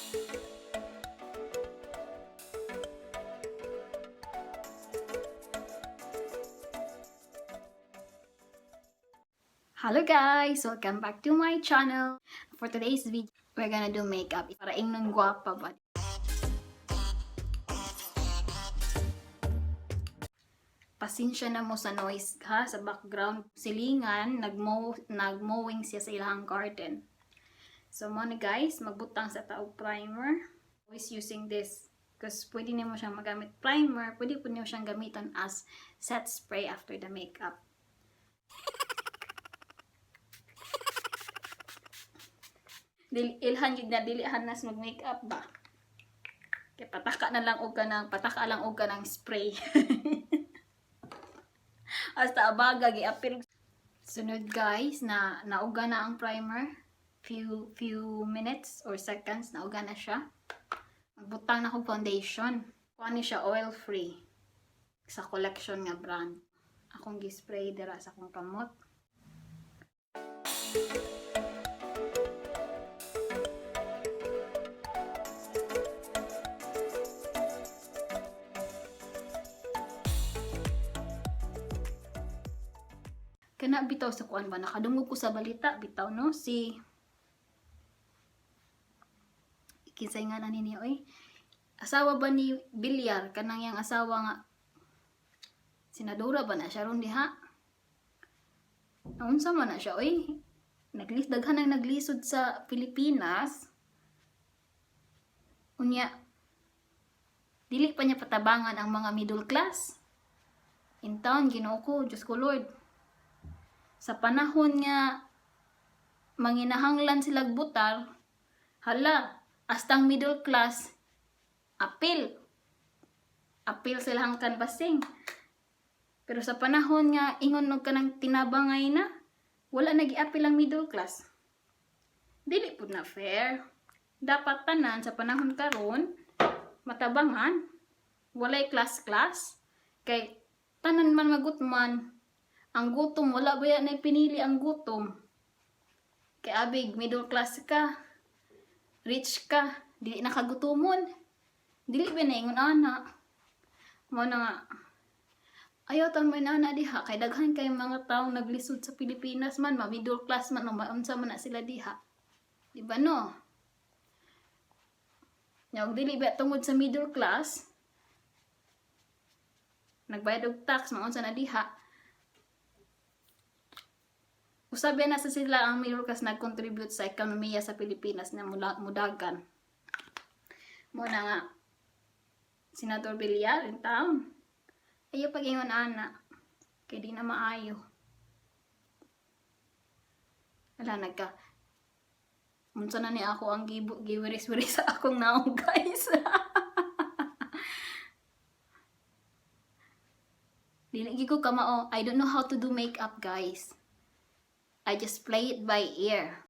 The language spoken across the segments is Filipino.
Hello guys! Welcome back to my channel. For today's video, we're gonna do makeup. Para ingnon guwapa ba? Pasensya na mo sa noise ha, sa background. Silingan, nagmowing siya sa ilang garden. So mo na guys, magbutang sa taog primer. Always using this. Because pwede niyo siyang magamit primer, pwede po niyo siyang gamitan as set spray after the makeup. Ilhan yun na dilihan nas mag-makeup ba? Kaya pataka lang og ka ng spray. Hasta abaga gi-apil. Sunod guys, nauga na ang primer. Few minutes or seconds nauga na siya. Magbutang na ko foundation. Kuha ni siya oil free. Sa collection nga brand. Akong gi-spray dira sa akong kamot. Kana bitaw sa kuan ba, nakadungog ko sa balita bitaw no, si kinsay nga na ninyo asawa ba ni Bilyar, kanang yang asawa nga senadora ba na siya ron diha, unsa man na siya daghan ang naglisod sa Pilipinas unya dili pa niya patabangan ang mga middle class in town. Ginoo ko, Diyos ko Lord, sa panahon nga manginahanglan silang butar, hala, astang middle class, apil silang kanbasing. Pero sa panahon nga ingon no kanang tinabangay na, wala nag-i-apil ang middle class. Dili pud na fair. Dapat tanan sa panahon karon matabangan, walay class kay tanan man magutman. Ang gutom, wala ba yan ay pinili ang gutom? Kaya abig, middle class ka, rich ka, dili nakagutomon. Dili ba na ingon ana? Mo na nga, ayaw tang may nana diha, kay daghan kay mga taong naglisod sa Pilipinas man, middle class man, maunsa man na sila diha. Diba no? Yung dili ba tungod sa middle class, nagbayad og tax, maunsa na diha, usabi na sa sila ang middle class nag-contribute sa ekonomiya sa Pilipinas na mudagan. Muna nga, Senador Bilyar in town. Ayaw pag-ingon ana. Kaya di na maayo. Wala munsa na ni ako ang giwiris-wiris sa akong naong guys. Dili ko kamao. I don't know how to do makeup guys. I just play it by ear.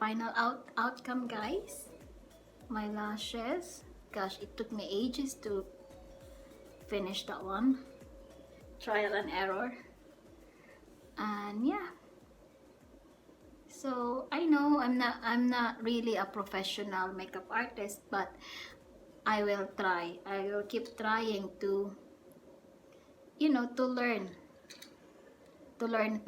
final outcome, guys. My lashes. Gosh, it took me ages to finish that one. Trial and error. And yeah. So I know I'm not really a professional makeup artist, but I will try. I will keep trying to, you know, to learn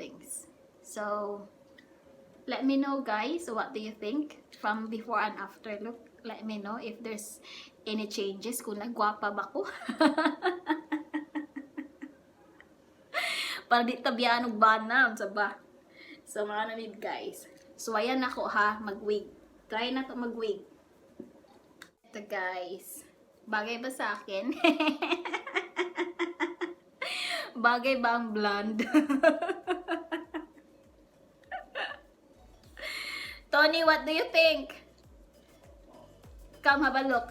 things. So let me know, guys, what do you think from before and after look. Let me know if there's any changes, kung nagwapa ba ko. Para di tabihan og banam sa ba. So mga nanid, guys. So ayan ako ha, mag-wig. Try na to mag-wig. Ito, guys. Bagay ba sa akin? Bagay ba ang blonde? Tony, what do you think? Come have a look.